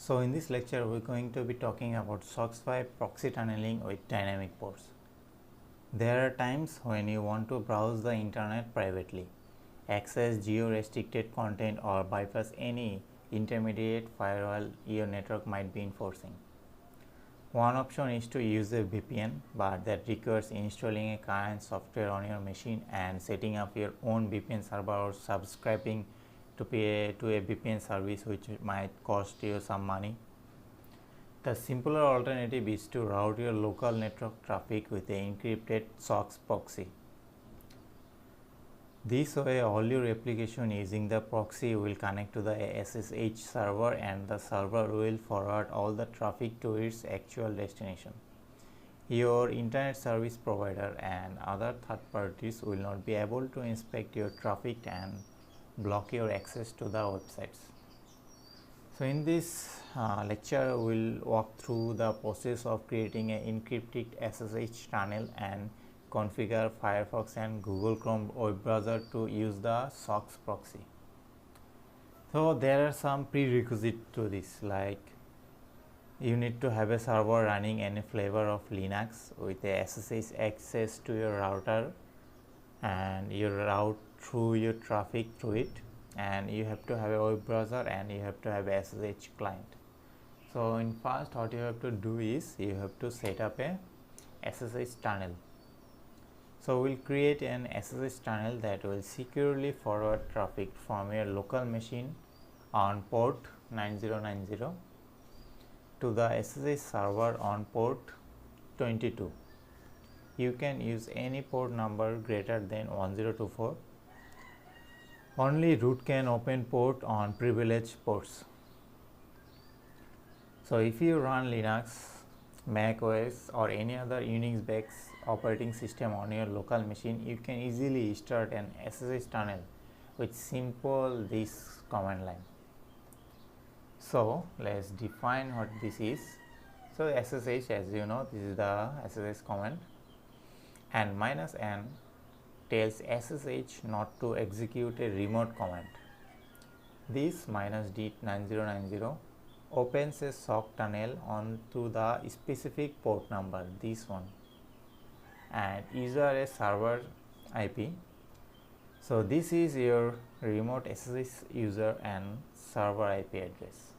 So in this lecture we are going to be talking about SOX5 proxy tunneling with dynamic ports. There are times when you want to browse the internet privately, access geo-restricted content or bypass any intermediate firewall your network might be enforcing. One option is to use a VPN, but that requires installing a client software on your machine and setting up your own VPN server or subscribing to a VPN service, which might cost you some money. The simpler alternative is to route your local network traffic with an encrypted SOX proxy. This way, all your application using the proxy will connect to the SSH server and the server will forward all the traffic to its actual destination. Your internet service provider and other third parties will not be able to inspect your traffic and block your access to the websites. So in this lecture, we will walk through the process of creating an encrypted SSH tunnel and configure Firefox and Google Chrome web browser to use the SOX proxy. So there are some prerequisites to this, like you need to have a server running any flavor of Linux with a SSH access to your router, and you route through your traffic through it, and you have to have a web browser and you have to have a SSH client. So in first, what you have to do is you have to set up a SSH tunnel. So we'll create an SSH tunnel that will securely forward traffic from your local machine on port 9090 to the SSH server on port 22. You can use any port number greater than 1024. Only root can open port on privileged ports. So if you run Linux, Mac OS or any other Unix based operating system on your local machine, you can easily start an SSH tunnel with simple this command line. So let's define what this is. So SSH, as you know, this is the SSH command, and -n tells SSH not to execute a remote command. This -d 9090 opens a SOC tunnel onto the specific port number, this one, and user a server IP. So this is your remote SSH user and server IP address.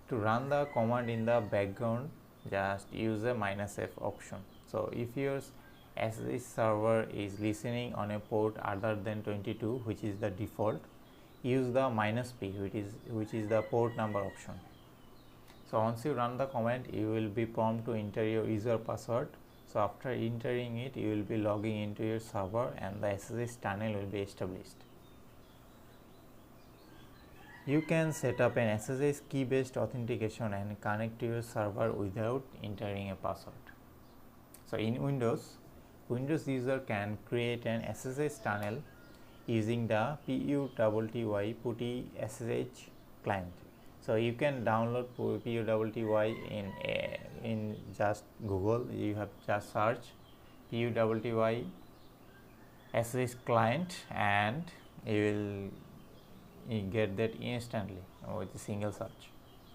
To run the command in the background, just use a -f option. So if your SSH server is listening on a port other than 22, which is the default, use the -p, which is the port number option. So once you run the command, you will be prompted to enter your user password. So after entering it, you will be logging into your server and the SSH tunnel will be established. You can set up an SSH key based authentication and connect to your server without entering a password. So in Windows user can create an SSH tunnel using the PUTTY SSH client. So you can download PUTTY in just Google. You have just search PUTTY SSH client and you get that instantly with a single search.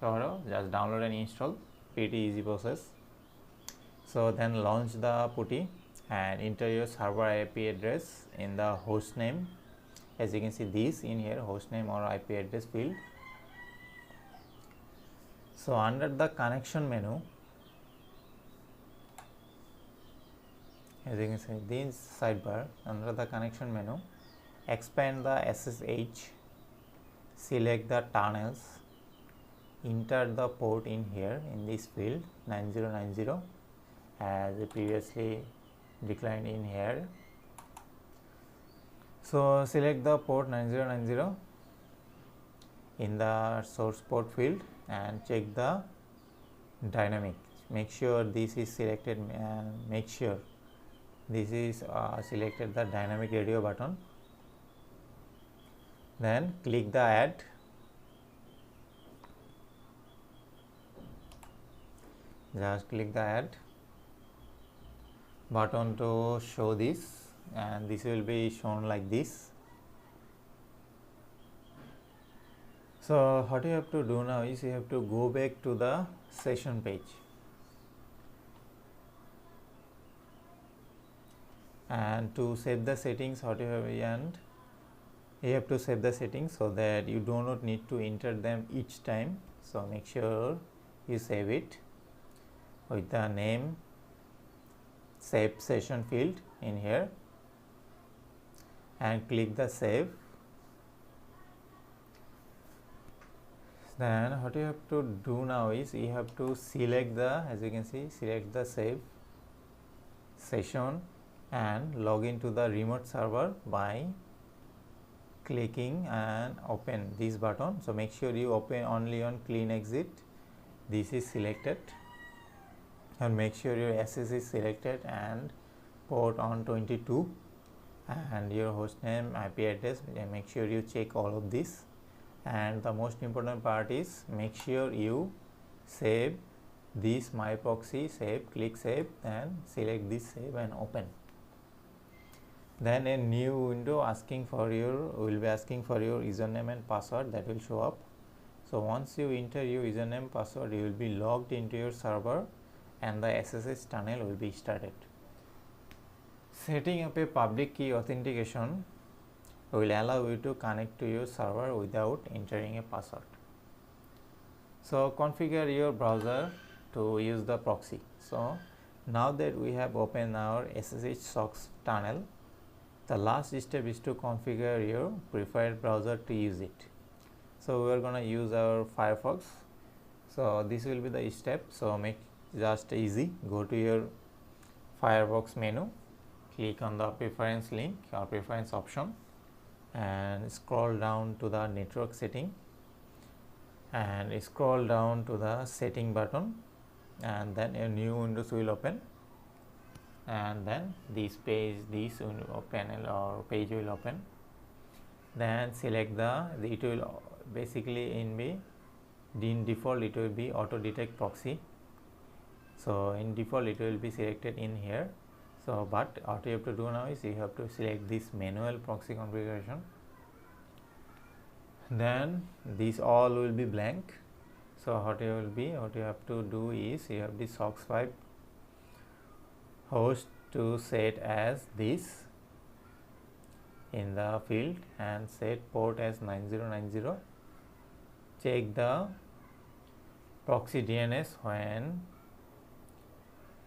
So just download and install, pretty easy process. So then launch the PuTTY and enter your server IP address in the host name. As you can see this in here, host name or IP address field. So under the connection menu, as you can see this sidebar, under the connection menu, expand the SSH, select the tunnels, enter the port in here in this field 9090 as previously declined in here. So select the port 9090 in the source port field and check the dynamic. Make sure this is selected and make sure this is selected the dynamic radio button. Then click the add. Just click the add button to show this, and this will be shown like this. So what you have to do now is you have to go back to the session page, and to save the settings what you have, and you have to save the settings so that you do not need to enter them each time. So make sure you save it with the name save session field in here, and click the save. Then what you have to do now is you have to select the, as you can see, select the save session and log into the remote server by clicking and open this button. So make sure you open only on clean exit. This is selected, and make sure your SS is selected and port on 22 and your hostname, IP address, and make sure you check all of this. And the most important part is make sure you save this my proxy, save, click save and select this save and open. Then a new window asking for your will be asking for your username and password that will show up. So once you enter your username password, you will be logged into your server and the SSH tunnel will be started. Setting up a public key authentication will allow you to connect to your server without entering a password. So configure your browser to use the proxy. So now that we have opened our SSH socks tunnel, the last step is to configure your preferred browser to use it. So we are going to use our Firefox. So this will be the step. So make just easy. Go to your Firefox menu, click on the preference link or preference option, and scroll down to the network setting and scroll down to the setting button, and then a new window will open, and then this page, this panel or page will open. Then select it will basically in default it will be auto detect proxy. So in default it will be selected in here. So but what you have to do now is you have to select this manual proxy configuration. Then these all will be blank. So what you have to do is you have the SOCKS 5 host to set as this in the field and set port as 9090. Check the proxy DNS when,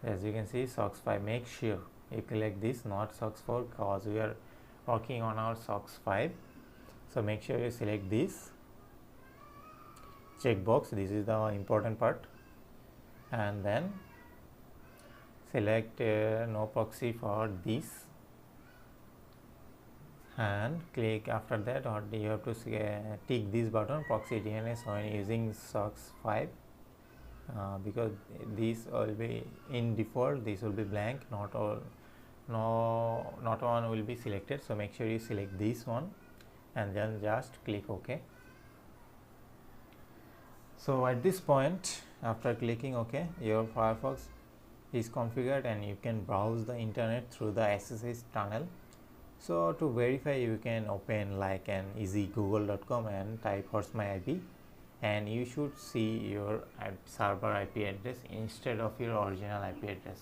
as you can see, SOCKS 5. Make sure you select this, not SOCKS 4, because we are working on our SOCKS 5. So make sure you select this checkbox. This is the important part, and then select no proxy for this and click. After that, or you have to tick this button, proxy DNS, when using SOCKS 5, because this will be in default, this will be blank, not one will be selected. So make sure you select this one and then just click OK. So at this point, after clicking OK, your Firefox is configured and you can browse the internet through the SSH tunnel. So to verify, you can open like an easy google.com and type host my IP, and you should see your server IP address instead of your original IP address.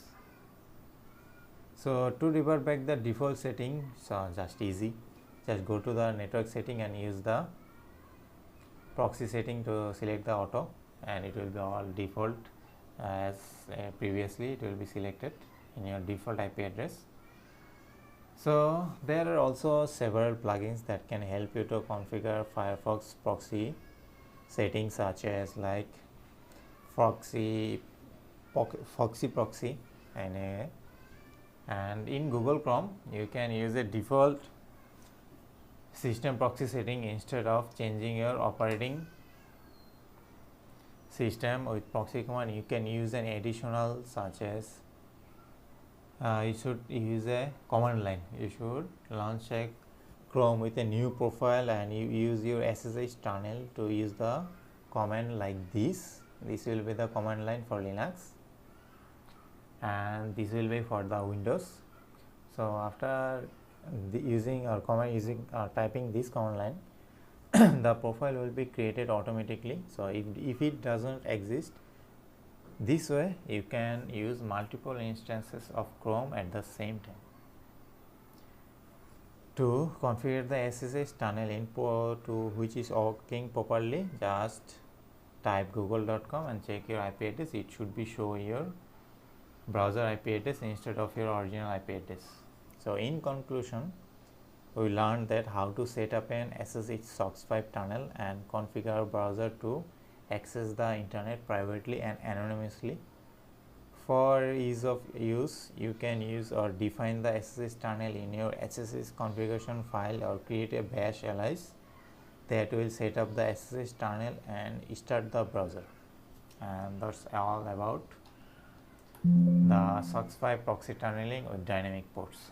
So to revert back the default setting, so just easy, just go to the network setting and use the proxy setting to select the auto, and it will be all default as previously it will be selected in your default IP address. So there are also several plugins that can help you to configure Firefox proxy settings, such as like Foxy proxy, and in Google Chrome you can use a default system proxy setting instead of changing your operating system with proxy command. You can use an additional, such as you should use a command line. You should launch a Chrome with a new profile and you use your SSH tunnel to use the command like this. This will be the command line for Linux and this will be for the Windows. So after using typing this command line the profile will be created automatically. So if it doesn't exist, this way you can use multiple instances of Chrome at the same time. To configure the SSH tunnel input to which is working properly, just type google.com and check your IP address. It should be show your browser IP address instead of your original IP address. So in conclusion, we learned that how to set up an SSH SOCKS 5 tunnel and configure our browser to access the internet privately and anonymously. For ease of use, you can use or define the SSH tunnel in your SSH configuration file or create a bash alias that will set up the SSH tunnel and start the browser. And that's all about the SOCKS 5 proxy tunneling with dynamic ports.